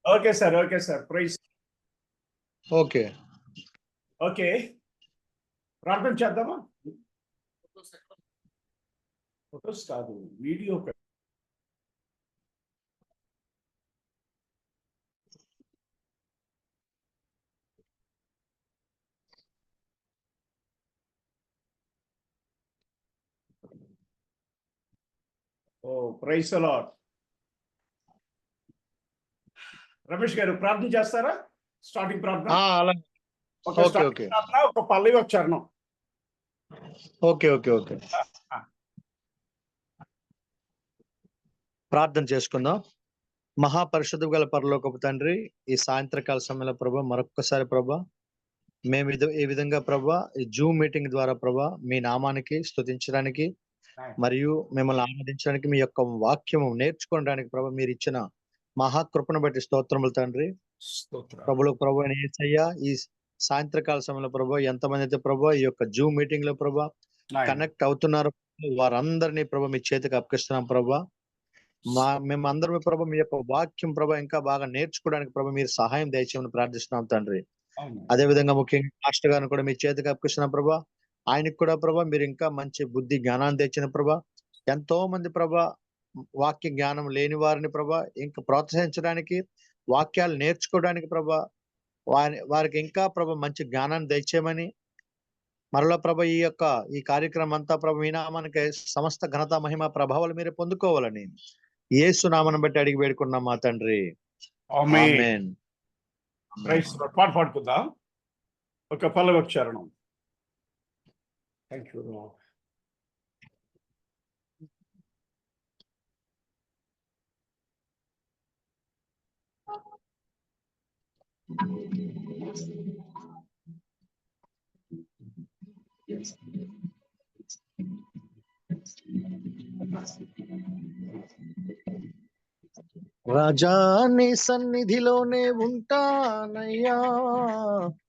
Okay sir, okay sir. Praise. Okay okay, ప్రార్థన చేద్దామా? Photos కాదు, video. Oh praise the Lord. Ramesh గారు ప్రార్థన చేస్తారా? స్టార్టింగ్ ప్రార్థన. అలాగే. ఒక ఓకే స్టార్టింగ్ ఓకే ప్రార్థన, ఒక పల్లవి, ఒక చరణం. ఓకే ఓకే ఓకే ప్రార్థన చేసుకుందాం. మహాపరిశుద్ధ గల పరలోకపు తండ్రి, ఈ సాయంత్రకాల సమయంలో ప్రభా మరొక్కసారి ప్రభా మేము ఈ విధంగా ప్రభా ఈ జూమ్ మీటింగ్ ద్వారా ప్రభా మీ నామానికి స్తుతించడానికి మరియు మిమ్మల్ని ఆరాధించడానికి, మీ యొక్క వాక్యము నేర్చుకోవడానికి ప్రభా మీరు ఇచ్చిన మహాకృపను బట్టి స్తోత్రములు తండ్రి. ప్రభులకు ప్రభు యేసయ్యా, ఈ సాయంత్రకాల సమయంలో ప్రభా ఎంతమంది అయితే ప్రభా ఈ యొక్క జూమ్ మీటింగ్ లో ప్రభా కనెక్ట్ అవుతున్నారు, వారందరినీ ప్రభా మీ చేతికి అప్పగిస్తున్నాం ప్రభా. మేమందరం ప్రభా మీ యొక్క వాక్యం ప్రభా ఇంకా బాగా నేర్చుకోవడానికి ప్రభా మీరు సహాయం దయచేయమని ప్రార్థిస్తున్నాం తండ్రి. అదే విధంగా ముఖ్యంగా మాస్టర్ గారిని కూడా మీ చేతికి అప్పగిస్తున్నాం ప్రభా. ఆయనకు కూడా ప్రభా మీరు ఇంకా మంచి బుద్ధి జ్ఞానాన్ని తెచ్చిన ప్రభా. ఎంతో మంది ప్రభా వాక్య జ్ఞానం లేని వారిని ప్రభా ఇంకా ప్రోత్సహించడానికి, వాక్యాలు నేర్చుకోవడానికి ప్రభా వారికి ఇంకా ప్రభా మంచి జ్ఞానాన్ని దయచేయమని, మరలా ప్రభా ఈ కార్యక్రమం అంతా ప్రభా మీ నామానికి సమస్త ఘనత మహిమ ప్రభావాలు మీరు పొందుకోవాలని యేసు నామను బట్టి అడిగి వేడుకున్నాం మా తండ్రి. ఆమేన్. పాట పాడుకుందాం. ఒక పల్లవి, ఒక చరణం. Thank you. రాజా నీ సన్నిధిలోనే ఉంటానయ్యా,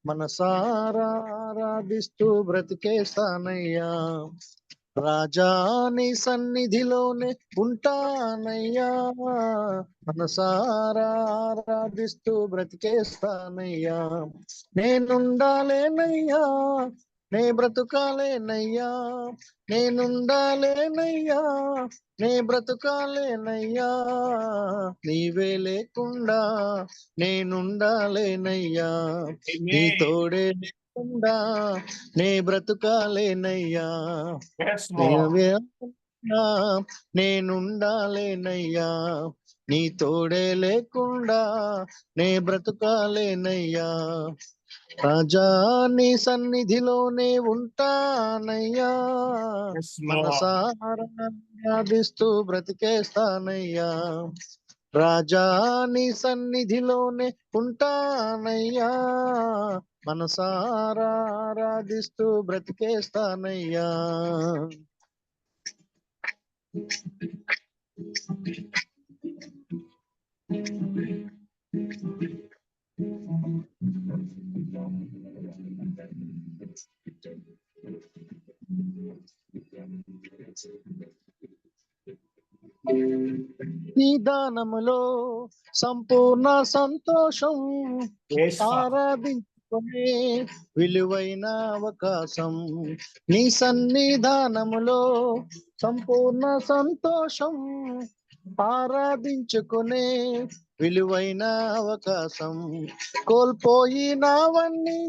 మనసారా ఆరాధిస్తూ బ్రతికేస్తానయ్యా. రాజా నీ సన్నిధిలోనే ఉంటానయ్యా, మనసారా ఆరాధిస్తూ బ్రతికేస్తానయ్యా. నేనుండాలేనయ్యా, నే బ్రతుకాలేనయ్యా, నేనుండాలేనయ్యా, నే బ్రతుకాలేనయ్యా, నీవే లేకుండా నేనుండాలేనయ్యా, నీ తోడే లేకుండా నే బ్రతుకాలేనయ్యా, నీవే లేకుండా నేనుండాలేనయ్యా, నీ తోడే లేకుండా నే బ్రతుకాలేనయ్యా. రాజా నీ సన్నిధిలోనే ఉంటానయ్యా, మనసారా ఆరాధిస్తూ బ్రతికేస్తానయ్యా. రాజా నీ సన్నిధిలోనే ఉంటానయ్యా, మనసారా ఆరాధిస్తూ బ్రతికేస్తానయ్యా. నీ దానములో సంపూర్ణ సంతోషం, ఆరాధించుకునే విలువైన అవకాశం. నీ సన్నిధానములో సంపూర్ణ సంతోషం, ఆరాధించుకునే విలువైన అవకాశం. కోల్పోయినవన్నీ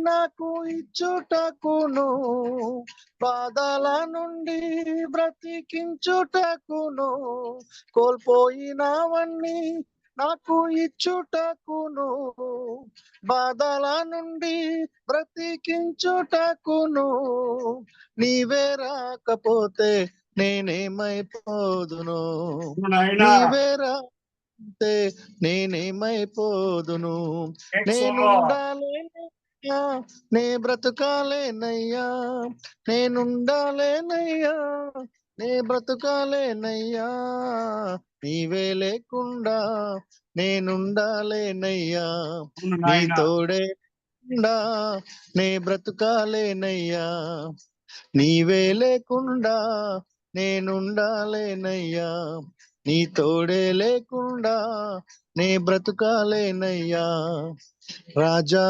నాకు ఇచ్చుటకును, బాధల నుండి బ్రతికించుటకును, కోల్పోయినవన్నీ నాకు ఇచ్చుటకును, బాధల నుండి బ్రతికించుటకును, నీవే రాకపోతే నేనేమైపోదును, నీవే రాకపోతే నేనేమైపోదును. నేనుండాలేనయ్యా, నే బ్రతుకాలేనయ్యా, నేనుండాలేనయ్యా, నే బ్రతుకాలేనయ్యా, నీవే లేకుండా నేనుండాలేనయ్యా, నీ తోడే లేకుండా నే బ్రతుకాలేనయ్యా, నీవే లేకుండా నేనుండాలేనయ్యా, నీ తోడే లేకుండా నీ బ్రతుకాలేనయ్యా, రాజా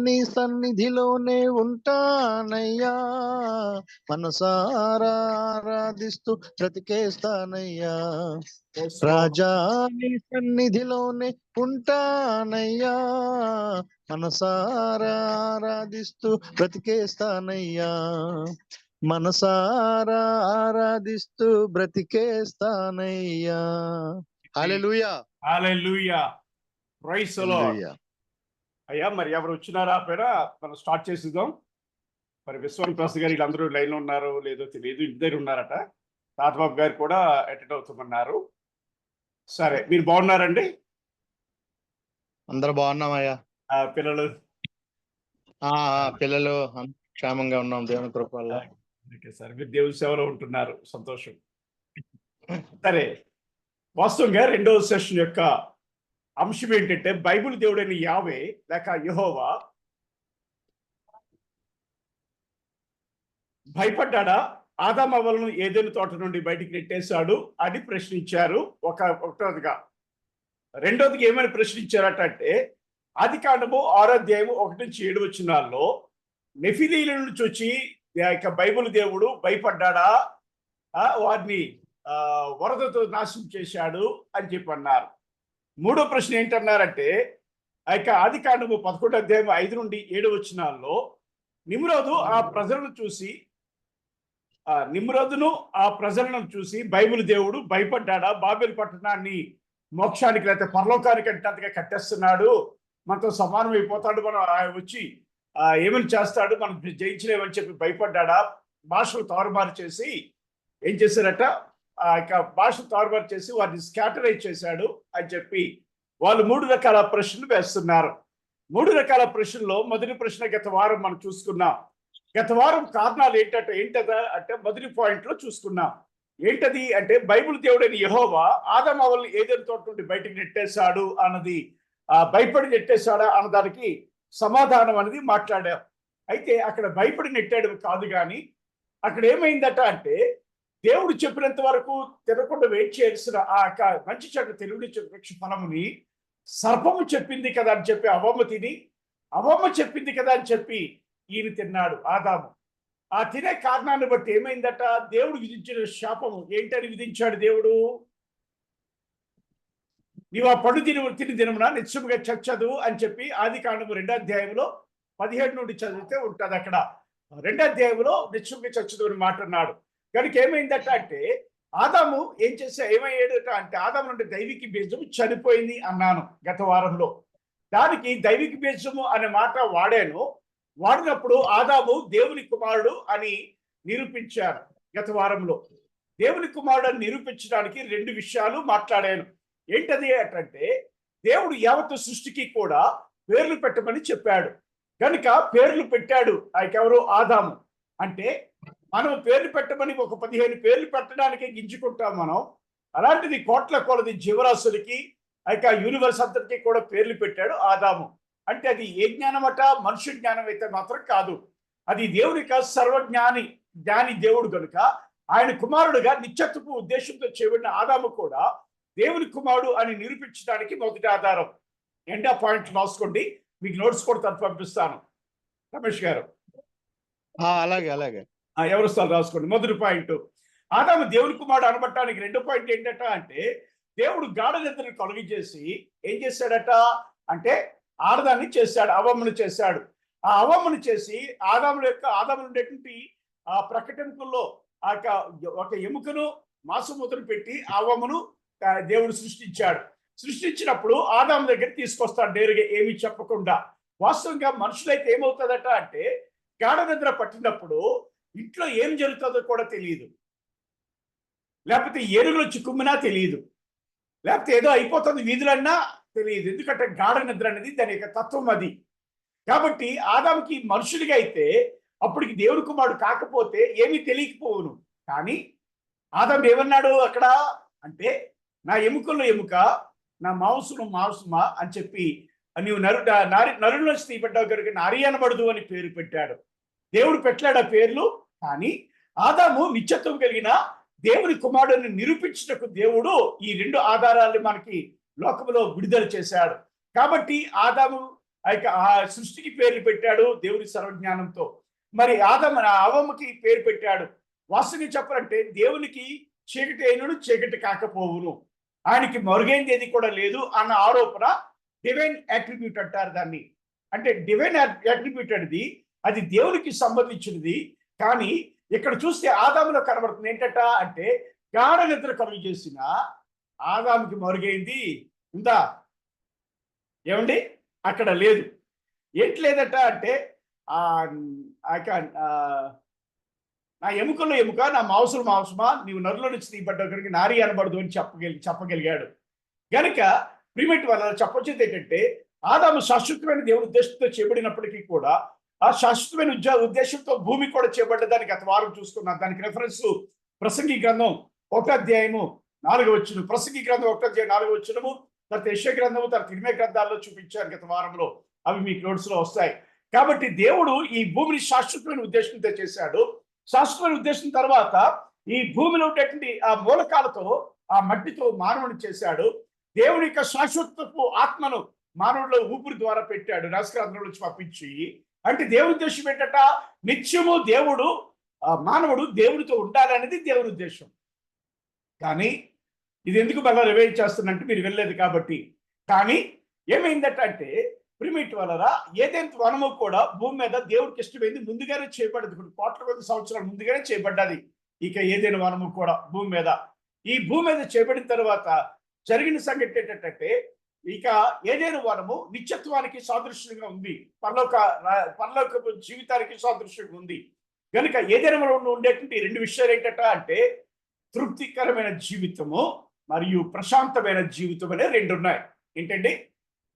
నీ సన్నిధిలోనే ఉంటానయ్యా, మనసారా ఆరాధిస్తూ బ్రతికేస్తానయ్యా, రాజా నీ సన్నిధిలోనే ఉంటానయ్యా, మనసారా ఆరాధిస్తూ బ్రతికేస్తానయ్యా, మనసారా ఆరాధిస్తూ బ్రతికేస్తానయ్యా. Hallelujah. Hallelujah. Praise the Lord. Hallelujah. అయ్యా మరి ఎవరు వచ్చినారా పేర మనం స్టార్ట్ చేసిద్దాం. మరి విశ్వం ప్రసాద్ గారు వీళ్ళందరూ లైన్లో ఉన్నారో లేదో తెలియదు, ఇద్దరు ఉన్నారట. తాతబాబు గారు కూడా అటెండ్ అవుతామన్నారు. సరే, మీరు బాగున్నారండి? అందరూ బాగున్నామయ్యా. పిల్లలు పిల్లలు క్షేమంగా ఉన్నాం దేవుని కృప వల్ల. ఓకే సార్, మీరు దేవుని సేవలో ఉంటున్నారు, సంతోషం. సరే, వాస్తవంగా రెండవ సెషన్ యొక్క అంశం ఏంటంటే బైబిల్ దేవుడైన యావే లేక యెహోవా భయపడ్డాడా? ఆదాము అవ్వలను ఏదెను తోట నుండి బయటికి నెట్టేశాడు అని ప్రశ్నించారు ఒకటోదిగా. రెండోదిగా ఏమని ప్రశ్నించారట అంటే ఆదికాండము 6వ అధ్యాయము 1-7 వచనాల్లో నెఫిలీలను చూచి బైబిల్ దేవుడు భయపడ్డాడా, వారిని వరదతో నాశనం చేశాడు అని చెప్పి అన్నారు. మూడో ప్రశ్న ఏంటన్నారంటే ఆదికాండము 11వ అధ్యాయం 5-7 వచనాల్లో నిమ్రోదు ఆ ప్రజలను చూసి బైబిల్ దేవుడు భయపడ్డాడా, బాబెలు పట్టణాన్ని మోక్షానికి లేకపోతే పరలోకానికి అంతగా కట్టేస్తున్నాడు, మనతో సమానం అయిపోతాడు, మనం వచ్చి ఏమని చేస్తాడు, మనం జయించలేమని చెప్పి భయపడ్డాడా, భాషలు తారుమారు చేసి ఏం చేశారట, భాషలు తారుమారు చేసి వారిని స్కాటరైజ్ చేశాడు అని చెప్పి వాళ్ళు 3 రకాల ప్రశ్నలు వేస్తున్నారు. 3 రకాల ప్రశ్నల్లో మొదటి ప్రశ్న గత వారం మనం చూసుకున్నాం. గత వారం కారణాలు ఏంటదా అంటే మొదటి పాయింట్లో చూసుకున్నాం. ఏంటది అంటే బైబిల్ దేవుడైన యెహోవా ఆదాము అవ్వలను ఏదెను తోట నుండి బయటికి నెట్టేశాడు అన్నది, భయపడి నెట్టేశాడా అన్నదానికి సమాధానం అనేది మాట్లాడాం. అయితే అక్కడ భయపడి నెట్టాడు కాదు, కానీ అక్కడ ఏమైందట అంటే దేవుడు చెప్పినంత వరకు తినకుండా వెయిట్ చేయాల్సిన ఆ మంచి చెడ్డ తెలివిని వృక్ష ఫలముని సర్పము చెప్పింది కదా అని చెప్పి అవ్వమ్మ చెప్పింది కదా అని చెప్పి ఈయన తిన్నాడు ఆదాము. ఆ తినే కారణాన్ని బట్టి ఏమైందట, దేవుడు విధించిన శాపము ఏంటని విధించాడు దేవుడు, నీవు ఆ పండు తిని దినమున నిశ్చయముగా చచ్చదు అని చెప్పి ఆదికాండము 2వ అధ్యాయంలో 17 నుండి చదివితే ఉంటుంది. అక్కడ 2వ అధ్యాయంలో నిశ్చయముగా చచ్చదు అని మాట అన్నాడు. కనుక ఏమైందట అంటే ఆదాము ఏమయ్యాడట అంటే ఆదాము నుండి దైవిక బీజము చనిపోయింది అన్నాను గత వారంలో. దానికి దైవిక బీజము అనే మాట వాడినప్పుడు ఆదాము దేవుని కుమారుడు అని నిరూపించారు గత వారంలో. దేవుని కుమారుడు అని నిరూపించడానికి 2 విషయాలు మాట్లాడాను. ఏంటది అంటే దేవుడు యావత్తు సృష్టికి కూడా పేర్లు పెట్టమని చెప్పాడు. కనుక పేర్లు పెట్టాడు ఎవరు, ఆదాము. అంటే మనం పేర్లు పెట్టమని ఒక 15 పేర్లు పెట్టడానికే గింజుకుంటాం మనం. అలాంటిది కోట్ల కొలది జీవరాశులకి యూనివర్స్ అంతటికి కూడా పేర్లు పెట్టాడు ఆదాము. అంటే అది ఏ జ్ఞానం అట, మనుష్య జ్ఞానం అయితే మాత్రం కాదు. అది దేవుని సర్వజ్ఞాని దేవుడు కనుక ఆయన కుమారుడుగా నిత్యత్వపు ఉద్దేశంతో చేయబడిన ఆదాము కూడా దేవుని కుమారుడు అని నిరూపించడానికి మొదటి ఆధారం. ఎండా పాయింట్ రాసుకోండి, మీకు నోట్స్ కూడా పంపిస్తాను. రమేష్ గారు అలాగే ఎవరు స్థలం రాసుకోండి. మొదటి పాయింట్, ఆదాము దేవుని కుమారుడు అనబట్టానికి 2వ పాయింట్ ఏంటట అంటే దేవుడు గాఢ నిద్రను కలుగజేసి ఏం చేశాడట అంటే ఆడదాన్ని చేశాడు, అవ్వమ్మను చేశాడు. ఆ అవ్వమ్మను చేసి ఆదాము ఉండేటువంటి ఆ ప్రకటనకుల్లో ఒక ఎముకను మాంసముద్రను పెట్టి అవ్వమ్మను దేవుడు సృష్టించినప్పుడు ఆదాము దగ్గర తీసుకొస్తాడు నేరుగా, ఏమీ చెప్పకుండా. వాస్తవంగా మనుషులైతే ఏమవుతుందట అంటే గాఢ నిద్ర పట్టినప్పుడు ఇంట్లో ఏం జరుగుతుందో కూడా తెలియదు, లేకపోతే ఏనుగులు చిక్కుమ్మినా తెలియదు, లేకపోతే ఏదో అయిపోతుంది వీధులన్నా తెలియదు. ఎందుకంటే గాఢ నిద్ర అనేది దాని యొక్క తత్వం అది. కాబట్టి ఆదాముకి మనుషుడిగా అయితే అప్పటికి దేవుని కుమారుడు కాకపోతే ఏమీ తెలియకపోవును. కానీ ఆదాము ఏమన్నాడు అక్కడ అంటే నా ఎముకల్లో ఎముక, నా మాంసమా అని చెప్పి నీవు నరుల్లో తీయబడ్డావు కనుక నారి అనబడదు అని పేరు పెట్టాడు. దేవుడు పెట్టాడు ఆ పేర్లు. కానీ ఆదాము నిత్యత్వం కలిగిన దేవుని కుమారుడిని నిరూపించటకు దేవుడు ఈ 2 ఆధారాలు మనకి లోకములో విడుదల చేశాడు. కాబట్టి ఆదాము ఆ సృష్టికి పేర్లు పెట్టాడు దేవుని సర్వజ్ఞానంతో. మరి అవ్వమ్మకి పేరు పెట్టాడు. వాస్తవంగా చెప్పాలంటే దేవునికి చీకటి అయినను చీకటి కాకపోవును, ఆయనకి మరుగైంది ఏది కూడా లేదు అన్న ఆరోపణ డివైన్ అట్రిబ్యూట్ అంటారు దాన్ని. అంటే డివైన్ అట్రిబ్యూట్ అనేది అది దేవునికి సంబంధించినది. కానీ ఇక్కడ చూస్తే ఆదాములో కనబడుతుంది ఏంటట అంటే గాఢ నిద్ర కలుగు చేసిన ఆదాముకి మరుగైంది ఉందా? ఏమండి? అక్కడ లేదు. ఏంటి లేదట అంటే నా ఎముకలో ఎముక, నా మాంసంలో మాంసమా, నీవు నరులో నుంచి తీయబడ్డ నారి అనబడదు అని చెప్పగలిగాడు. గనుక ప్రిమిట్ వల్ల చెప్పొచ్చేది ఏంటంటే ఆదాము శాశ్వతమైన దేవుని ఉద్దేశంతో చేయబడినప్పటికీ కూడా ఆ శాశ్వతమైన ఉద్దేశంతో భూమి కూడా చేయబడ్డదానికి గత వారం చూసుకున్నాం. దానికి రెఫరెన్స్ ప్రసంగి గ్రంథం 1వ అధ్యాయము 4వ వచనం, ప్రసంగి గ్రంథం 1వ అధ్యాయం 4వ వచనము, తర్వాత యెషయా గ్రంథము, తర్వాత ఇర్మీయా గ్రంథాల్లో చూపించారు గత వారంలో. అవి మీకు నోట్స్ లో వస్తాయి. కాబట్టి దేవుడు ఈ భూమిని శాశ్వతమైన ఉద్దేశంతో చేశాడు. శాశ్వతమైన ఉద్దేశం తర్వాత ఈ భూమిలో ఉండేటువంటి ఆ మూలకాలతో, ఆ మట్టితో మానవుని చేశాడు. దేవుని యొక్క శాశ్వతపు ఆత్మను మానవుడిలో ఊపిరి ద్వారా పెట్టాడు, నరస్కారంలో నుంచి పంపించి. అంటే దేవుని ఉద్దేశం ఏంటట, నిత్యము మానవుడు దేవుడితో ఉండాలనేది దేవుని ఉద్దేశం. కానీ ఇది ఎందుకు మళ్ళీ రివైజ్ చేస్తున్నంటే మీరు వెళ్ళలేదు కాబట్టి. కానీ ఏమైందట అంటే ప్రిమిట్ వలన ఏదైతే వనము కూడా భూమి మీద దేవుడికి ఇష్టమైంది ముందుగానే చేయబడ్డది. ఇప్పుడు కోట్ల కొద్ది సంవత్సరాలు ముందుగానే చేయబడ్డది. ఇక ఏదైనా వనము కూడా భూమి మీద చేయబడిన తర్వాత జరిగిన సంగతి ఏంటంటే ఇక ఏదైనా వనము నిత్యత్వానికి సాదృశ్యంగా ఉంది, పరలోక జీవితానికి సాదృశ్యంగా ఉంది. కనుక ఏదైనా వనంలో ఉండేటువంటి 2 విషయాలు ఏంటట అంటే తృప్తికరమైన జీవితము మరియు ప్రశాంతమైన జీవితం అనే 2 ఉన్నాయి. ఏంటండి?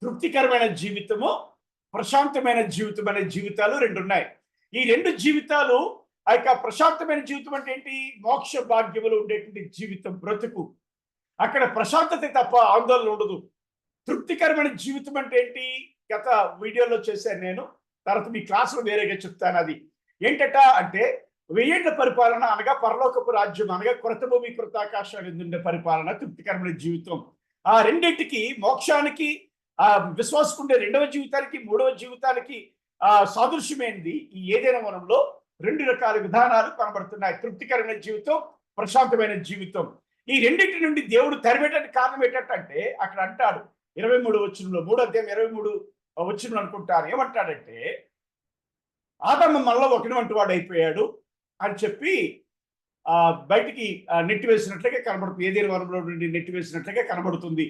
తృప్తికరమైన జీవితము, ప్రశాంతమైన జీవితం అనే జీవితాలు 2 ఉన్నాయి. ఈ 2 జీవితాలు ఆ యొక్క ప్రశాంతమైన జీవితం అంటే ఏంటి? మోక్ష భాగ్యములు ఉండేటువంటి జీవితం, బ్రతుకు. అక్కడ ప్రశాంతత తప్ప ఆందోళన ఉండదు. తృప్తికరమైన జీవితం అంటే ఏంటి? గత వీడియోలో చేశాను నేను, తర్వాత మీ క్లాసులో వేరేగా చెప్తాను. అది ఏంటట అంటే 1000 ఏళ్ల పరిపాలన అనగా పరలోకపు రాజ్యం అనగా కృత భూమి కృతాకాశాలు ఉండే పరిపాలన, తృప్తికరమైన జీవితం. ఆ రెండింటికి, మోక్షానికి, ఆ విశ్వాసకుండే 2వ జీవితానికి, 3వ జీవితానికి సాదృశ్యమైనది ఈ ఏదైనా వనంలో 2 రకాల విధానాలు కనబడుతున్నాయి. తృప్తికరమైన జీవితం, ప్రశాంతమైన జీవితం. ఈ రెండింటి నుండి దేవుడు తరిమేయడానికి కారణం ఏంటంటే అక్కడ అంటాడు 23వ వచనంలో, 3వ అధ్యాయం 23వ వచనం అనుకుంటాను. ఏమంటాడంటే ఆదాము మనలో ఒకటి వాడు అయిపోయాడు అని చెప్పి బయటికి నెట్టివేసినట్లుగా కనబడుతుంది. ఏదైనా వనంలో నుండి నెట్టివేసినట్లుగా కనబడుతుంది.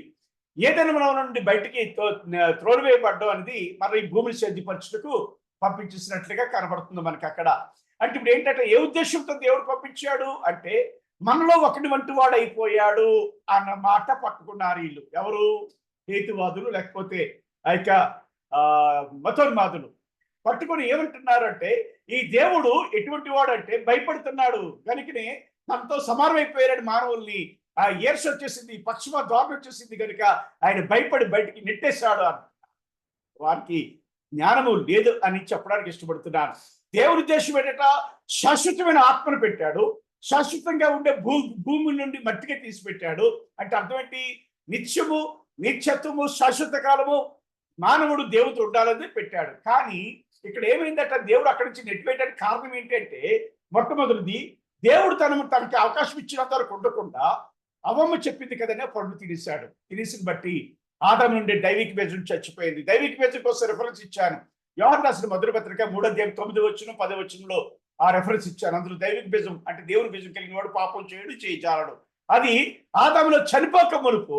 ఏదైనా వనం నుండి బయటికి త్రోలివేయబడ్డం అనేది మరి ఈ భూమిని సేద్యపరచుటకు పంపించేసినట్లుగా కనబడుతుంది మనకి అక్కడ. అంటే ఇప్పుడు ఏంటంటే ఏ ఉద్దేశంతో దేవుడు పంపించాడు అంటే మనలో ఒకటి వంటి వాడు అయిపోయాడు అన్న మాట పట్టుకున్నారు వీళ్ళు. ఎవరు? హేతువాదులు, లేకపోతే మతోన్మాదులు పట్టుకొని ఏమంటున్నారంటే ఈ దేవుడు ఎటువంటి వాడు అంటే భయపడుతున్నాడు కనుకనే మనతో సమానమైపోయాడు, మానవుల్ని ఏర్స్ వచ్చేసింది, పశ్చిమ ద్వారం వచ్చేసింది కనుక ఆయన భయపడి బయటికి నెట్టేశాడు అని. వారికి జ్ఞానము లేదు అని చెప్పడానికి ఇష్టపడుతున్నాను. దేవుని ఉద్దేశం ఏంటంటే శాశ్వతమైన ఆత్మను పెట్టాడు, శాశ్వతంగా ఉండే భూమి నుండి మట్టిగా తీసి పెట్టాడు. అంటే అర్థం ఏంటి? నిత్యము, నిత్యత్వము, శాశ్వత కాలము మానవుడు దేవుడితో ఉండాలని పెట్టాడు. కానీ ఇక్కడ ఏమైందట, దేవుడు అక్కడి నుంచి నెట్టివేయడానికి కారణం ఏంటంటే మొట్టమొదటిది దేవుడు తనకి అవకాశం ఇచ్చినంత వరకు ఉండకుండా అవ్వమ్మ చెప్పింది కదనే పండు తినేశాడు. తినేసిన బట్టి ఆదాము నుండి దైవిక బీజం చచ్చిపోయింది. దైవిక బీజం కోసం రెఫరెన్స్ ఇచ్చాను. యోహాను రాసిన మొదటి పత్రిక 3వ అధ్యాయం 9వ వచనం 10వ వచనంలో ఆ రెఫరెన్స్ ఇచ్చాను. అందులో దైవిక బీజం అంటే దేవుని బీజం కలిగిన వాడు పాపం చేయడు, చేయజాలడు. అది ఆదాములో చనిపోక మునుపు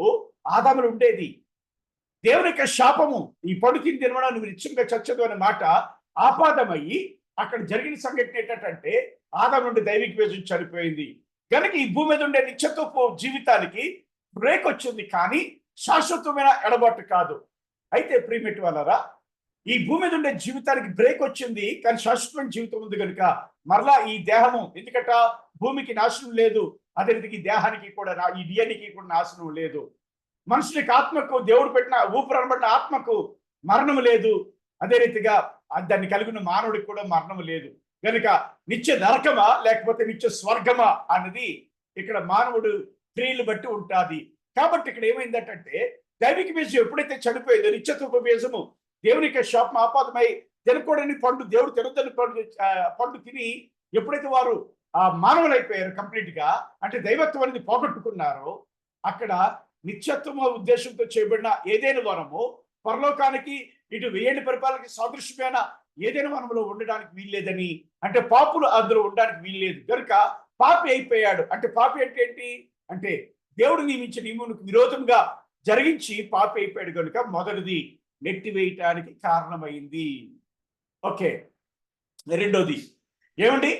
ఆదాములో ఉండేది. దేవుని యొక్క శాపము ఈ పండు తిని తినడం నువ్వు నిత్యంగా చచ్చదు అనే మాట ఆపాదమయ్యి అక్కడ జరిగిన సంఘటన ఏంటంటే ఆదాము నుండి దైవిక బీజం చనిపోయింది కనుక ఈ భూమి మీద ఉండే నిత్యత్వపు జీవితానికి బ్రేక్ వచ్చింది, కానీ శాశ్వతమైన ఎడబాటు కాదు. అయితే ప్రియమెట్ వాళ్ళరా, ఈ భూమి మీద ఉండే జీవితానికి బ్రేక్ వచ్చింది, కానీ శాశ్వతమైన జీవితం ఉంది కనుక మరలా ఈ దేహము, ఎందుకంటే భూమికి నాశనం లేదు, అదే రీతికి దేహానికి కూడా, ఈ డిఎన్ఏకి కూడా నాశనం లేదు. మనుషునికి ఆత్మకు, దేవుడు పెట్టిన ఊపిరి అనబడిన ఆత్మకు మరణము లేదు. అదే రీతిగా దాన్ని కలిగిన మానవుడికి కూడా మరణము లేదు. కనుక నిత్య నరకమా లేకపోతే నిత్య స్వర్గమా అన్నది ఇక్కడ మానవుడు క్రియలు బట్టి ఉంటుంది. కాబట్టి ఇక్కడ ఏమైందంటే దైవిక బీజం ఎప్పుడైతే చనిపోయిందో నిత్యత్వ బీజము దేవుని యొక్క శాపం ఆపాదమై తినకూడని పండు దేవుడు తినొద్దని పండు తిని ఎప్పుడైతే వారు మానవులు అయిపోయారు కంప్లీట్ గా, అంటే దైవత్వం అనేది పోగొట్టుకున్నారో, అక్కడ నిత్యత్వం ఉద్దేశంతో చేయబడిన ఏదైనా వరము పరలోకానికి ఇటు వేయండి పరిపాలనకి సాదృశ్యమైన ఏదైనా వనంలో ఉండడానికి వీల్లేదని, అంటే పాపులు అందులో ఉండడానికి వీల్లేదు కనుక పాపి అయిపోయాడు. అంటే పాపి అంటే ఏంటి అంటే దేవుడు నియమించిన నియమునకు విరోధంగా జరిగించి పాపి అయిపోయాడు కనుక మొదటిది నెట్టివేయటానికి కారణమైంది. ఓకే, రెండోది ఏమండి,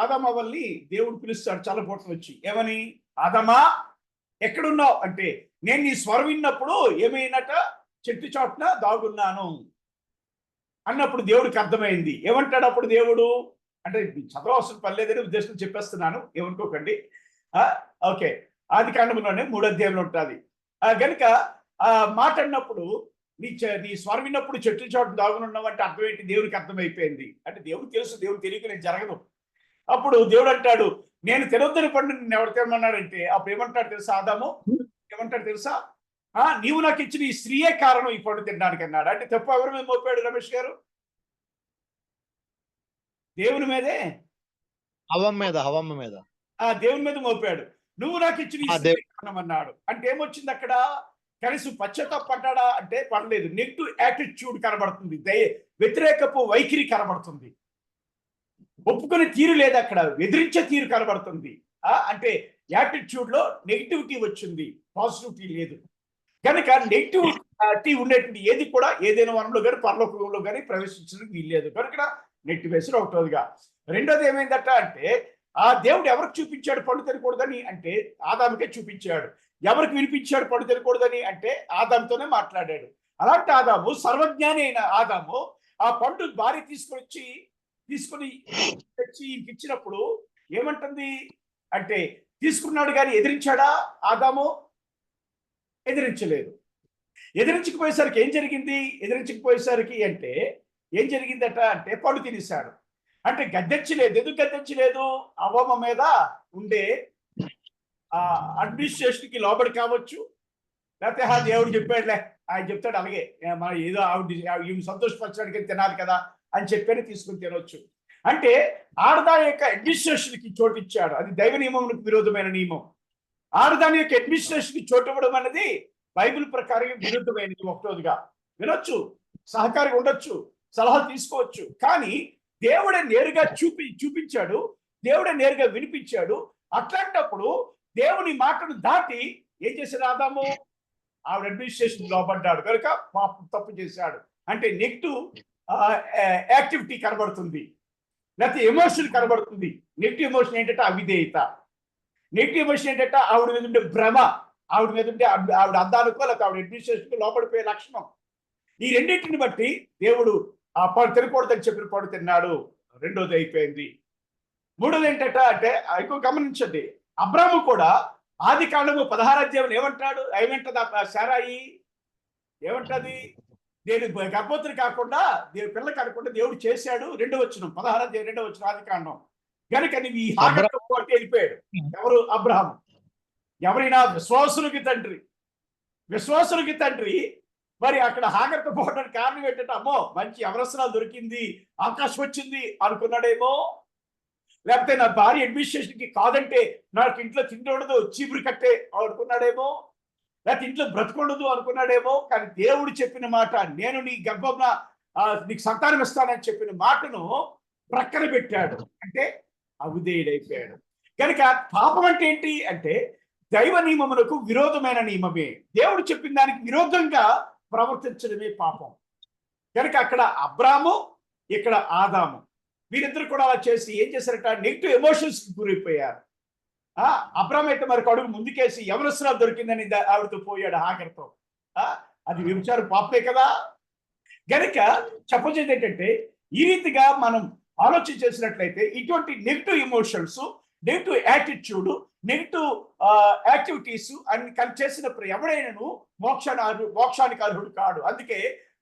ఆదామవల్ని దేవుడు పిలుస్తాడు చల్లపోటు వచ్చి, ఏమని, ఆదామా ఎక్కడున్నావు అంటే, నేను నీ స్వరం విన్నప్పుడు ఏమైనట చెట్టు చాటున దాగున్నాను అన్నప్పుడు దేవుడికి అర్థమైంది. ఏమంటాడు అప్పుడు దేవుడు అంటే చదవవలసిన పని లేదని ఉద్దేశం చెప్పేస్తున్నాను, ఏమనుకోకండి. ఓకే, ఆది కాండంలోనే 3వ అధ్యాయంలో ఉంటుంది గనుక మాట్లాడినప్పుడు నీ స్వరం విన్నప్పుడు చెట్టు చాటు దాగునున్నావు అంటే అర్థం ఏంటి? దేవుడికి అర్థమైపోయింది. అంటే దేవుడు తెలుసు, దేవుడు తెలియక నేను జరగదు. అప్పుడు దేవుడు అంటాడు, నేను తినొద్దని పండు నిన్ను ఎవరు తినమన్నాడంటే అప్పుడు ఏమంటాడు తెలుసా ఆదాము? ఏమంటాడు తెలుసా? నీవు నాకు ఇచ్చిన ఈ స్త్రీయే కారణం ఈ పండు తినడానికి అన్నాడు. అంటే తప్పు ఎవరి మీద మోపాడు రమేష్ గారు? దేవుని మీదే, హవమ్మ మీద దేవుని మీద మోపాడు. నువ్వు నాకు ఇచ్చిన ఈ స్త్రీ కారణం అన్నాడు. అంటే ఏమొచ్చింది అక్కడ? కనీసం పశ్చాత్తాపడ్డా అంటే పడలేదు. నెగిటివ్ యాటిట్యూడ్ కనబడుతుంది, వ్యతిరేకపు వైఖరి కనబడుతుంది, ఒప్పుకునే తీరు లేదు, అక్కడ ఎదిరించే తీరు కనబడుతుంది. అంటే యాటిట్యూడ్ లో నెగిటివిటీ వచ్చింది, పాజిటివిటీ లేదు. కనుక నెగిటివిటీ ఉండేటువంటి ఏది కూడా ఏదైనా వనంలో కానీ పరలోకంలో కానీ ప్రవేశించడానికి వీల్లేదు కనుక నెట్టి వేసిన ఒకటోదిగా. రెండోది ఏమైందట అంటే, ఆ దేవుడు ఎవరికి చూపించాడు పండు తినకూడదని అంటే ఆదాముకే చూపించాడు. ఎవరికి వినిపించాడు పండు తినకూడదని అంటే ఆదాముతోనే మాట్లాడాడు. అలాంటి ఆదాము, సర్వజ్ఞాని అయిన ఆదాము, ఆ పండు భార్య తీసుకొని తెచ్చి ఇచ్చినప్పుడు ఏమంటుంది అంటే, తీసుకున్నాడు కానీ ఎదిరించాడా ఆదాము? ఎదిరించలేదు. ఎదిరించకపోయేసరికి ఏం జరిగింది? ఎదిరించకపోయేసరికి అంటే ఏం జరిగిందట అంటే పండు తినేశాడు. అంటే గద్దెచ్చలేదు. ఎందుకు గద్దెచ్చలేదు? అవ్వమ్మ మీద ఉండే అడ్మినిస్ట్రేషన్కి లోబడి కావచ్చు, లేకపోతే దేవుడు చెప్పాడులే, ఆయన చెప్తాడు అలాగే మన ఏదో ఆవిడ సంతోషపరచడానికి తినాలి కదా అని చెప్పని తీసుకుని తినవచ్చు. అంటే ఆడదాని యొక్క అడ్మినిస్ట్రేషన్కి చోటు ఇచ్చాడు. అది దైవ నియమములకు విరోధమైన నియమం. ఆడదాని యొక్క అడ్మినిస్ట్రేషన్కి చోటు ఇవ్వడం అనేది బైబిల్ ప్రకారం విరుద్ధమైనది. ఒకటోదిగా వినొచ్చు, సహకారి ఉండొచ్చు, సలహాలు తీసుకోవచ్చు, కానీ దేవుడే నేరుగా చూపించాడు, దేవుడే నేరుగా వినిపించాడు. అట్లాంటప్పుడు దేవుని మాటను దాటి ఏం చేశాడు ఆదాము? ఆవిడ అడ్మినిస్ట్రేషన్ లోపడ్డాడు కనుక తప్పు చేశాడు. అంటే నెగిటివ్ యాక్టివిటీ కనబడుతుంది, లేకపోతే ఎమోషన్ కనబడుతుంది. నెగిటివ్ ఎమోషన్ ఏంటంటే అవిధేయత. నెగిటివ్ ఎమోషన్ ఏంటంటే ఆవిడ మీద ఉండే భ్రమ, ఆవిడ మీద ఉండే ఆవిడ అందానికో లేకపోతే ఆవిడ అడ్మినిస్ట్రేషన్కో లోపడిపోయే లక్షణం. ఈ రెండింటిని బట్టి దేవుడు ఆ పండు తినకూడదని చెప్పిన పండు తిన్నాడు. రెండోది అయిపోయింది. మూడోది ఏంటంటే అంటే ఎక్కువ గమనించండి, అబ్రాము కూడా ఆది కాండము 16వ అధ్యాయంలో ఏమంటది శారాయి? ఏమంటది? నేను గర్భవతిని కాకుండా పిల్ల కాకుండా దేవుడు చేశాడు. 2వ వచనం 16వ అధ్యాయం 2వ వచనం ఆది కాండం. కనుక నువ్వు ఈ హాగర్తో పాటు వెళ్ళిపోయాడు. ఎవరు? అబ్రహాము. ఎవరైనా విశ్వాసులకి తండ్రి. మరి అక్కడ హాగర్తో పోవడానికి కారణం ఏంటంటే, అమ్మో మంచి అవసరాలు దొరికింది, అవకాశం వచ్చింది అనుకున్నాడేమో, లేకపోతే నా భార్య అడ్మినిస్ట్రేషన్కి కాదంటే నాకు ఇంట్లో తిండదు చీపురు కట్టే అనుకున్నాడేమో, లేకపోతే ఇంట్లో బ్రతకూడదు అనుకున్నాడేమో. కానీ దేవుడు చెప్పిన మాట, నేను నీ గర్భంలో నీకు సంతానం ఇస్తానని చెప్పిన మాటను ప్రక్కన పెట్టాడు. అంటే అవిధేయుడైపోయాడు. కనుక పాపం అంటే ఏంటి అంటే దైవ నియమమునకు విరోధమైన నియమమే. దేవుడు చెప్పిన దానికి విరోధంగా ప్రవర్తించడమే పాపం. కనుక అక్కడ అబ్రాము, ఇక్కడ ఆదాము, వీరిద్దరు కూడా అలా చేసి ఏం చేశారట? నెగిటివ్ ఎమోషన్స్ కి గురైపోయారు. అబ్రామ్ అయితే మరి అడుగు ముందుకేసి యవనస్తురాలు దొరికిందని ఆవిడతో పోయాడు హాగర్తో. అది వ్యభిచారం పాపే కదా. గనుక చెప్పొచ్చేది ఏంటంటే, ఈ రీతిగా మనం ఆలోచన చేసినట్లయితే ఇటువంటి negative emotions, negative attitude, negative activities అన్ని చేసినప్పుడు ఎవడైనాను మోక్షానికి అర్హుడు కాడు. అందుకే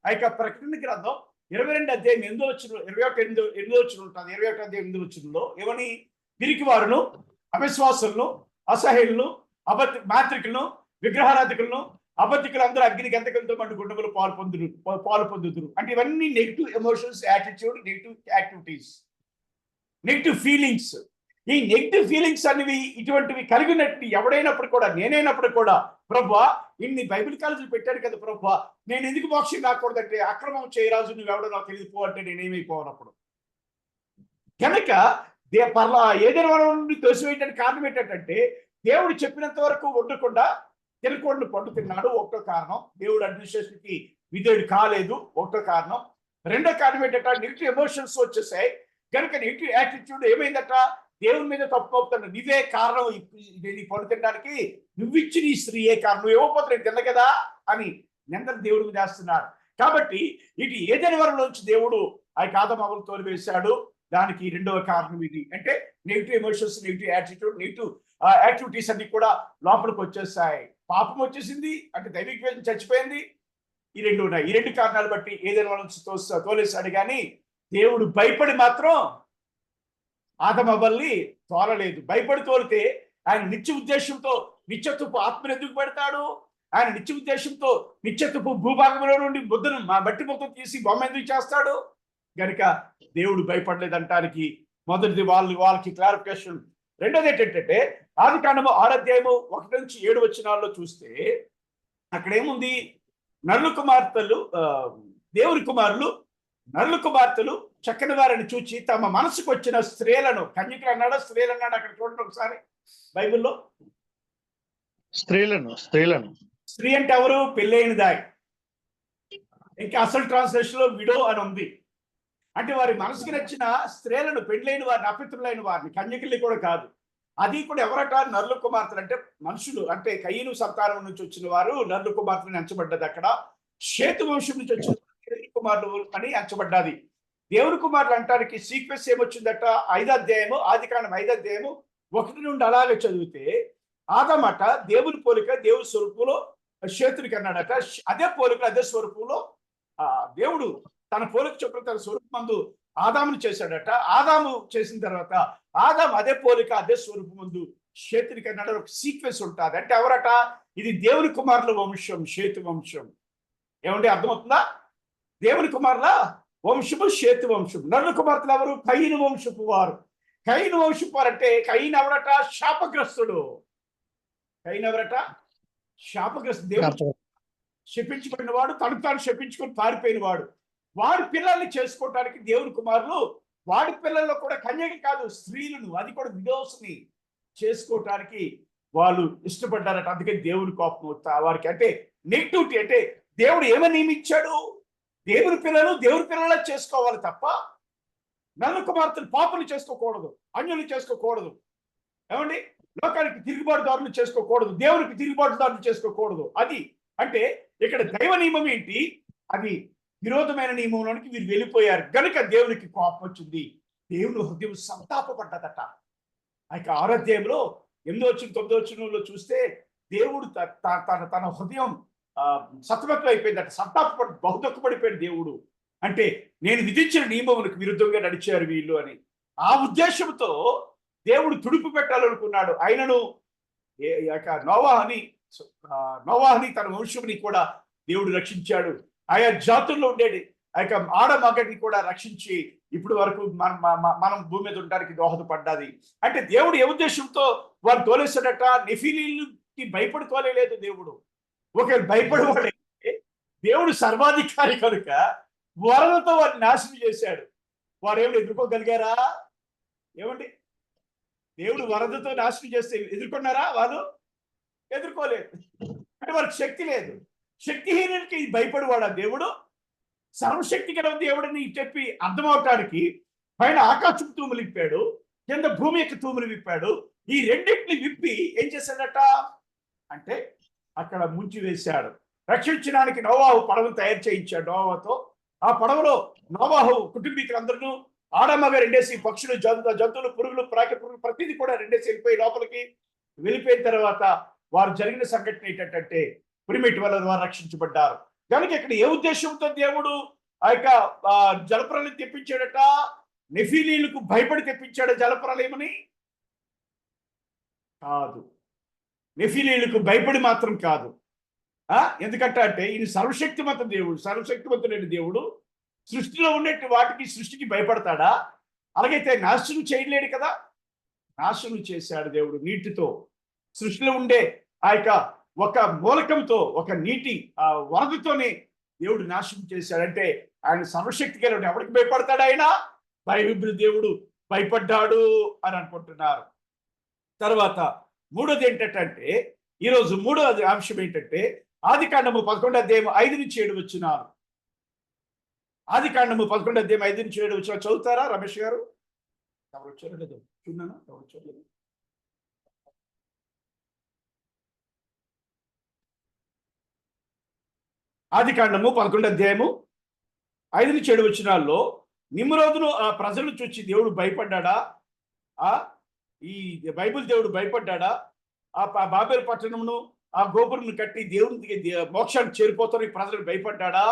ఆ యొక్క ప్రకటన గ్రంథం 22వ అధ్యాయం 8వ వచనం 21 వచనం ఉంటుంది. 21వ అధ్యాయం 8వ వచనంలో ఏమని? పిరికి వారును, అవిశ్వాసులను, అసహ్యులను, మాంత్రికులను, విగ్రహారాధికులను అబద్ధికులు అందరూ అగ్ని గంధకంతో మండు గుండములు పాలు పొందుదురు. అంటే ఇవన్నీ negative emotions, attitude, negative activities, negative feelings. ఈ నెగిటివ్ ఫీలింగ్స్ అనేవి ఇటువంటివి కలిగినట్టు ఎవడైనప్పుడు కూడా, నేనైనప్పుడు కూడా, ప్రభువా ఇన్ని బైబిల్ కాలేజీలు పెట్టాను కదా ప్రభువా, నేను ఎందుకు మోక్షం కాకూడదంటే, అక్రమం చేయరాజు నువ్వు ఎవడో నాకు తెలియదు పో అంటే నేనేమైపోనప్పుడు. కనుక ఏదైనా వరం నుండి తోసివేయడానికి కారణం ఏంటంటే, దేవుడు చెప్పినంత వరకు ఉండకుండా తినకుండా పండు తిన్నాడు, ఒకటో కారణం. దేవుడు అడ్మినిస్ట్రేషన్కి విధేయుడు కాలేదు, ఒకటో కారణం. రెండో కారణం ఏంటంటే, నెగిటివ్ ఎమోషన్స్ వచ్చేసాయి. కనుక నెగిటివ్ యాటిట్యూడ్ ఏమైందట, దేవుని మీద తప్పు అవుతాను, నీవే కారణం నీ పండు తినడానికి, నువ్విచ్చి నీ స్త్రీయే కారణం, నువ్వు ఇవ్వకపోతే నేను తిన్న కదా అని నిందలు దేవుడి మీద వేస్తున్నారు. కాబట్టి ఇటు ఏదైనా వరంలోంచి దేవుడు ఆ ఆదాము తోలివేశాడు. దానికి రెండవ కారణం ఇది. అంటే negative emotions, negative attitude, negative activities అన్ని కూడా లోపలికి వచ్చేసాయి. పాపం వచ్చేసింది, అంటే దైవిక వేదన చచ్చిపోయింది. ఈ రెండు ఉన్నాయి. ఈ రెండు కారణాలు బట్టి ఏదైనా వాళ్ళని తోలేశాడు. కానీ దేవుడు భయపడి మాత్రం ఆదమవల్ని తోలలేదు. భయపడి తోలితే ఆయన నిత్య ఉద్దేశంతో నిత్యత్వపు ఆత్మను ఎందుకు పెడతాడు? ఆయన నిత్య ఉద్దేశంతో నిత్యత్వపు భూభాగంలో నుండి ముద్దను బట్టి మొత్తం తీసి బొమ్మ ఎందుకు చేస్తాడు? గనుక దేవుడు భయపడలేదంటానికి మొదటిది వాళ్ళకి క్లారిఫికేషన్. రెండోది ఏంటంటే, ఆదికాండము 6వ అధ్యాయము 1 నుంచి 7 వచనాల్లో చూస్తే అక్కడ ఏముంది? దేవుని కుమారులు నరుల కుమార్తెలు చక్కని వారిని చూచి తమ మనసుకు వచ్చిన స్త్రీలను, కన్యకులు అన్నాడా స్త్రీలు అన్నాడు? అక్కడ చూడండి ఒకసారి బైబిల్లో. స్త్రీలను స్త్రీ అంటే ఎవరు? పెళ్ళైన దాయి. ఇంకా అసలు ట్రాన్స్లేషన్ లో విడో అని ఉంది. అంటే వారి మనసుకి నచ్చిన స్త్రీలను, పెళ్ళైన వారిని, అపిత్రులైన వారిని, కన్యకుల్ని కూడా కాదు. అది కూడా ఎవరట? నరుల కుమార్తెలు. అంటే మనుషులు, అంటే కయీను సంతానం నుంచి వచ్చిన వారు నరుల కుమార్తెలు ఎంచబడ్డది. అక్కడ షేతు వంశం నుంచి వచ్చిన దేవుని కుమారులు అని ఎంచబడ్డది. దేవుని కుమారులు అంటానికి సీక్వెన్స్ ఏమొచ్చిందట? 5వ అధ్యాయము, ఆదికాండం 5వ అధ్యాయము 1 నుండి అలాగే చదివితే, ఆదామట దేవుని పోలిక దేవుని స్వరూపంలో షేతునికి అన్నాడట. అదే పోలిక అదే స్వరూపంలో దేవుడు తన పోలిక చొప్పున తన స్వరూపమందు ఆదామును చేశాడట. ఆదాము చేసిన తర్వాత ఆదాము అదే పోలిక అదే స్వరూపమందు షేతునికి అన్నాడు. ఒక సీక్వెన్స్ ఉంటుంది. అంటే ఎవరట? ఇది దేవుని కుమారుల వంశం, షేతు వంశం. ఏమంటే అర్థమవుతుందా? దేవుని కుమారుల వంశము షేతు వంశం. నరుల కుమార్తెలు ఎవరు? కయీను వంశపు వారు. కయీను వంశపు వారు అంటే కయీను ఎవరట? శాపగ్రస్తుడు. కయీను ఎవరట? శాపగ్రస్తుడు. దేవుడు శపించబడిన వాడు, తను తాను శపించుకొని పారిపోయిన వాడు. వాడి పిల్లల్ని చేసుకోవటానికి దేవుని కుమారులు, వాడి పిల్లల్లో కూడా కన్యక కాదు, స్త్రీలను, అది కూడా విడోస్ని చేసుకోవటానికి వాళ్ళు ఇష్టపడ్డారట. అందుకని దేవుని కోపం వారికి. అంటే నెగిటివిటీ. అంటే దేవుడు ఏమని నియమించాడు? దేవుని పిల్లలా చేసుకోవాలి తప్ప నల్ల కుమార్తెలు పాపలు చేసుకోకూడదు, అన్యులు చేసుకోకూడదు. ఏమండి? లోకానికి తిరుగుబాటుదారులు చేసుకోకూడదు, దేవునికి తిరుగుబాటుదారులు చేసుకోకూడదు. అది అంటే ఇక్కడ దైవ నియమం ఏంటి? అది విరోధమైన నియమంలోనికి వీరు వెళ్ళిపోయారు కనుక దేవునికి కోపం వచ్చింది. దేవుని హృదయం సంతాపపడ్డదట. ఆ యొక్క 6వ అధ్యాయంలో 8వ వచనం 9వ వచనంలో చూస్తే దేవుడు తన హృదయం సతమతం అయిపోయిందట. సంతాపపడి బహుదుఃఖపడిపోయిన దేవుడు. అంటే నేను విధించిన నియమములకు విరుద్ధంగా నడిచారు వీళ్ళు అని. ఆ ఉద్దేశంతో దేవుడు తుడుపు పెట్టాలనుకున్నాడు. ఆయనను నోవాహుని తన వంశముని కూడా దేవుడు రక్షించాడు. ఆయా జాతుల్లో ఉండేది ఆ యొక్క ఆడమగడిని కూడా రక్షించి ఇప్పుడు వరకు మనం భూమి మీద ఉండడానికి దోహదపడ్డది. అంటే దేవుడు ఏ ఉద్దేశంతో వారు తోలేశాడట? నెఫీలీలకి భయపడి తోలేదు దేవుడు. ఒకవేళ భయపడేవాడైతే దేవుడు సర్వాధికారి కనుక వరదతో వారిని నాశనం చేశాడు. వారు ఏమిటి ఎదుర్కోగలిగారా? ఏమండి? దేవుడు వరదతో నాశనం చేస్తే ఎదుర్కొన్నారా? వాళ్ళు ఎదుర్కోలేదు. అంటే వారికి శక్తి లేదు. శక్తిహీనులకి భయపడివాడా దేవుడు? సర్వశక్తి గల దేవుడిని చెప్పి అర్థమవటానికి పైన ఆకాశపు తూములు విప్పాడు, కింద భూమి యొక్క తూములు విప్పాడు. ఈ రెండింటిని విప్పి ఏం చేశాడట అంటే అక్కడ ముంచి వేశాడు. రక్షించడానికి నోవాహు పడవను తయారు చేయించాడు నోవాహుతో. ఆ పడవలో నోవాహు కుటుంబీకులందరూ ఆడమగ రెండేసి పక్షులు, జంతువులు, పురుగులు, ప్రతిదీ కూడా రెండేసి వెళ్ళిపోయి లోపలికి వెళ్ళిపోయిన తర్వాత వారు జరిగిన సంఘటన ఏంటంటే పురిమిటి వల్ల వారు రక్షించబడ్డారు. కనుక ఇక్కడ ఏ ఉద్దేశంతో దేవుడు ఆ యొక్క జలప్రలయం తెప్పించాడట? నెఫీలీలకు భయపడి తెప్పించాడు జలప్రలయమని కాదు. నెఫిలీలకు భయపడి మాత్రం కాదు. ఎందుకంటే అంటే ఈయన సర్వశక్తివంత దేవుడు, సర్వశక్తివంతుడైన దేవుడు సృష్టిలో ఉన్నట్టు వాటికి సృష్టికి భయపడతాడా? అలాగైతే నాశనం చేయలేడు కదా. నాశనం చేశాడు దేవుడు నీటితో. సృష్టిలో ఉండే ఆ యొక్క ఒక మూలకంతో, ఒక నీటి ఆ వరదతోనే దేవుడు నాశనం చేశాడంటే ఆయన సర్వశక్తి కలిగిన ఎవరికి భయపడతాడు? ఆయన బైబిల్ దేవుడు భయపడ్డాడు అని అనుకుంటున్నారు. తర్వాత మూడోది ఏంటంటే, ఈరోజు మూడోది అంశం ఏంటంటే ఆదికాండము 11వ అధ్యాయం 5 నుంచి 7 వచనాలు. ఆదికాండము 11వ అధ్యాయం 5 నుంచి 7 వచనాలు చదువుతారా రమేష్ గారు? ఎవరు వచ్చారో లేదో చూన్నాను. ఎవరు వచ్చారు? ఆదికాండము 11వ అధ్యాయము 5 నుంచి 7 వచనాల్లో నిమ్రోదును ఆ ప్రజలు చూచి దేవుడు భయపడ్డాడా? ఈ బైబిల్ దేవుడు భయపడ్డాడా? ఆ బాబేలు పట్టణమును ఆ గోపురం కట్టి దేవునికి మోక్షానికి చేరిపోతారు ఈ ప్రజలకు భయపడ్డాడా?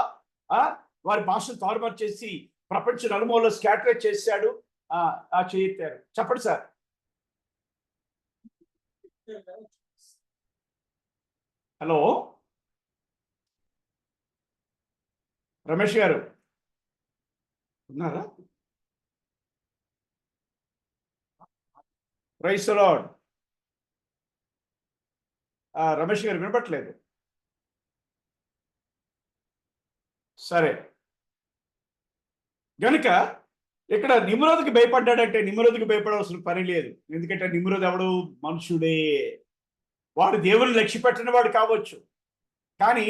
వారి భాషను తారుమారు చేసి ప్రపంచ నలుమూలలో స్కాటరేజ్ చేశాడు. చేయెత్తారు. చెప్పండి సార్. హలో రమేష్ గారు ఉన్నారా? Praise the Lord. రమేష్ గారు వినపట్లేదు. సరే, గనుక ఇక్కడ నిమ్రోదుకి భయపడ్డాడంటే నిమ్రోదుకి భయపడవలసిన పని లేదు. ఎందుకంటే నిమ్రోదు ఎవడు? మనుషుడే. వాడు దేవుని లక్ష్య పెట్టిన వాడు కావచ్చు, కానీ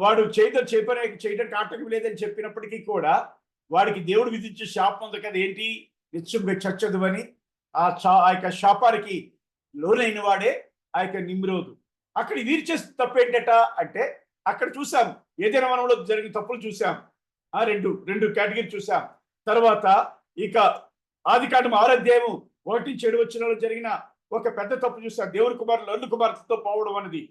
వాడు చేయడానికి ఆటంకం లేదని చెప్పినప్పటికీ కూడా వాడికి దేవుడు విధించే శాపం ఉంది కదా. ఏంటి? నిత్యం చచ్చదు అని ఆ యొక్క శాపానికి లోనైన వాడే ఆ యొక్క నిమ్రోదు. అక్కడ వీరు చేసిన తప్పు ఏంటట అంటే, అక్కడ చూసాం ఏదైనా వనంలో జరిగిన తప్పులు చూసాం. రెండు కేటగిరీ చూసాం. తర్వాత ఇక ఆదికాండం 6వ అధ్యాయం 1 నుంచి 7 వచనాల్లో జరిగిన ఒక పెద్ద తప్పు చూసాం. దేవుని కుమారులు అల్లు కుమార్తెతో పోవడం అనేది,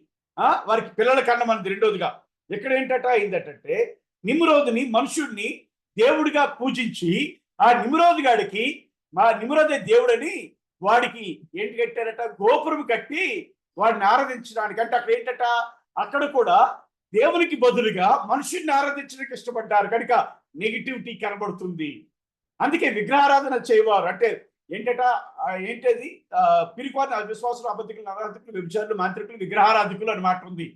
వారికి పిల్లల కన్నం అనేది రెండోదిగా. ఇక్కడ ఏంటట అయిందటంటే, నిమ్రోదుని మనుషుడిని దేవుడిగా పూజించి ఆ నిమ్రోదు గాడికి మా నిమ్రోదే దేవుడని వాడికి ఏంటి కట్టారట? గోపురం కట్టి వాడిని ఆరాధించడానికి. అంటే అక్కడ ఏంటట? అక్కడ కూడా దేవునికి బదులుగా మనుషుడిని ఆరాధించడానికి ఇష్టపడ్డారు కనుక నెగిటివిటీ కనబడుతుంది. అందుకే విగ్రహారాధన చేయవారు అంటే ఏంటట? ఏంటది? పిరికోని విశ్వాసులు, అబద్ధికులు, నరహంతకులు, వ్యభిచారులు, మాంత్రికులు, విగ్రహారాధికులు అని మాట ఉంది.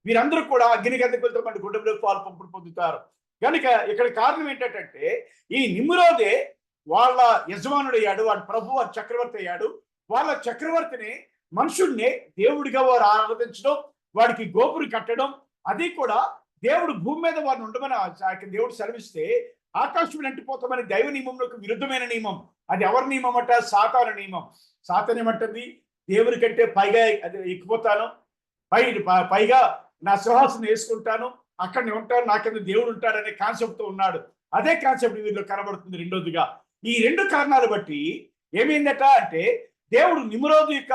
వీరందరూ కూడా అగ్ని గంధకులతో మన గుడ్డలో పాలు పంపుడు పొందుతారు. కనుక ఇక్కడ కారణం ఏంటంటే, ఈ నిమ్రోదే వాళ్ళ యజమానుడయ్యాడు, వాడి ప్రభు, వాడి చక్రవర్తి అయ్యాడు. వాళ్ళ చక్రవర్తిని మనుషుల్ని దేవుడిగా వారు ఆరాధించడం, వాడికి గోపురం కట్టడం, అది కూడా దేవుడు భూమి మీద వారిని ఉండమని దేవుడు సెలవిస్తే ఆకాశం అంటిపోతామని దైవ నియమంలోకి విరుద్ధమైన నియమం. అది ఎవరి నియమం అట? సాతాను నియమం. సాతాను ఏమంటుంది? దేవుని కంటే పైగా అది ఎక్కిపోతాను, పైగా నా సింహాసనం వేసుకుంటాను, అక్కడ ఉంటాను, నా కింద దేవుడు ఉంటాడనే కాన్సెప్ట్ తో ఉన్నాడు. అదే కాన్సెప్ట్ వీరిలో కనబడుతుంది రెండోదిగా. ఈ రెండు కారణాలు బట్టి ఏమైందట అంటే, దేవుడు నిమ్రోదు యొక్క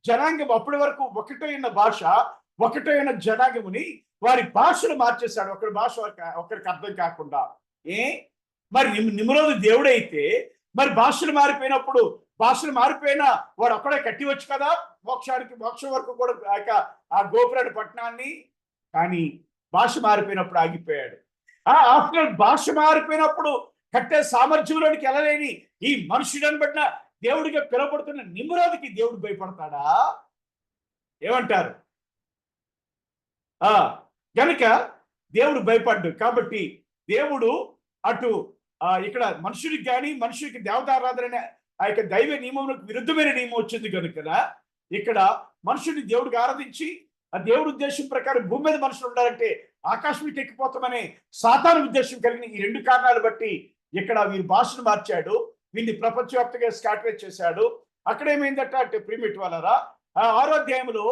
జనాంగం అప్పటి వరకు ఒకటైన భాష, ఒకటైన జనాంగముని వారి భాషను మార్చేశాడు. ఒకరి భాష ఒకరికి అర్థం కాకుండా. మరి నిమ్రోదు దేవుడైతే మరి భాషలు మారిపోయినప్పుడు, భాషలు మారిపోయినా వాడు అక్కడే కట్టివచ్చు కదా మోక్షం వరకు కూడా ఆ గోపురాన్ని పట్టణాన్ని. కానీ భాష మారిపోయినప్పుడు ఆగిపోయాడు. ఆఫ్టర్ భాష మారిపోయినప్పుడు కట్టే సామర్థ్యంలోనికి వెళ్ళలేని ఈ మనుషులను బట్టిన దేవుడిగా పిలువబడుతున్న నిమ్రోదుకి దేవుడు భయపడతాడా? ఏమంటారు? గనుక దేవుడు భయపడ్డు. కాబట్టి దేవుడు అటు ఇక్కడ మనుషుడికి కానీ, మనుషుడికి దేవతారాధన ఆ యొక్క దైవ నియమంలోకి విరుద్ధమైన నియమం వచ్చింది కనుక ఇక్కడ మనుషుడిని దేవుడికి ఆరాధించి ఆ దేవుడి ఉద్దేశం ప్రకారం భూమి మీద మనుషులు ఉండాలంటే ఆకాశానికి ఎక్కిపోతామనే సాతాను ఉద్దేశం కలిగిన ఈ రెండు కారణాలు బట్టి ఇక్కడ వీరి భాషను మార్చాడు, వీరిని ప్రపంచవ్యాప్తంగా స్కాటరేజ్ చేశాడు. అక్కడ ఏమైందట అంటే, ప్రిమిట్ వాళ్ళరా 6వ అధ్యాయంలో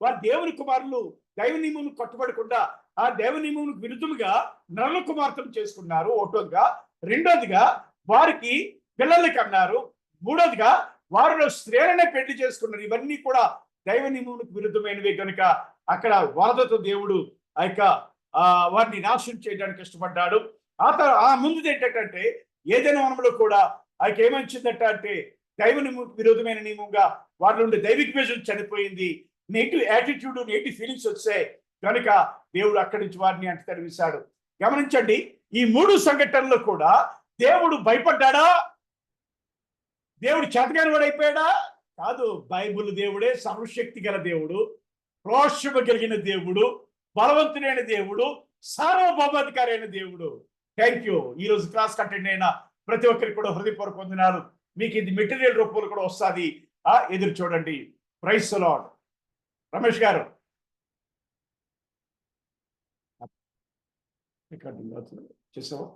వారి దేవుని కుమారులు దైవ నియమం కట్టుబడకుండా ఆ దైవ నియమంకు విరుద్ధముగా నరుల కుమార్తెను చేసుకున్నారు. ఒకటోదిగా. రెండోదిగా వారికి పిల్లల్ని కన్నారు. మూడోదిగా వారిలో స్త్రీలనే పెళ్లి చేసుకున్నారు. ఇవన్నీ కూడా దైవ నియమమునకు విరుద్ధమైనవి కనుక అక్కడ వరదతో దేవుడు ఆ యొక్క వారిని నాశనం చేయడానికి ఇష్టపడ్డాడు. ఆ ముందు ఏంటంటే, ఏదైనా వనంలో కూడా ఆయనకి ఏమొచ్చిందట అంటే, దైవ నియమకు విరోధమైన నియమంగా వారిలో ఉండే దైవిక విజయం చనిపోయింది. నెగిటివ్ యాటిట్యూడ్, నెగిటివ్ ఫీలింగ్స్ వచ్చాయి కనుక దేవుడు అక్కడి నుంచి వారిని అంట తరివేశాడు. గమనించండి, ఈ 3 సంఘటనలు కూడా దేవుడు భయపడ్డా? దేవుడు చేతగాని వాడు అయిపోయాడా? కాదు. బైబిల్ దేవుడే సర్వశక్తి గల దేవుడు, రోషము కలిగిన దేవుడు, బలవంతుడైన దేవుడు, సార్వభౌమాధికారి అయిన దేవుడు. Thank you. ఈ రోజు క్లాస్ అటెండ్ అయిన ప్రతి ఒక్కరికి కూడా హృదయపూర్వక వందనాలు. మీకు ఇది మెటీరియల్ రూపంలో కూడా వస్తుంది, ఎదురు చూడండి. Praise the Lord. రమేష్ గారు రికార్డింగ్ చేసావా?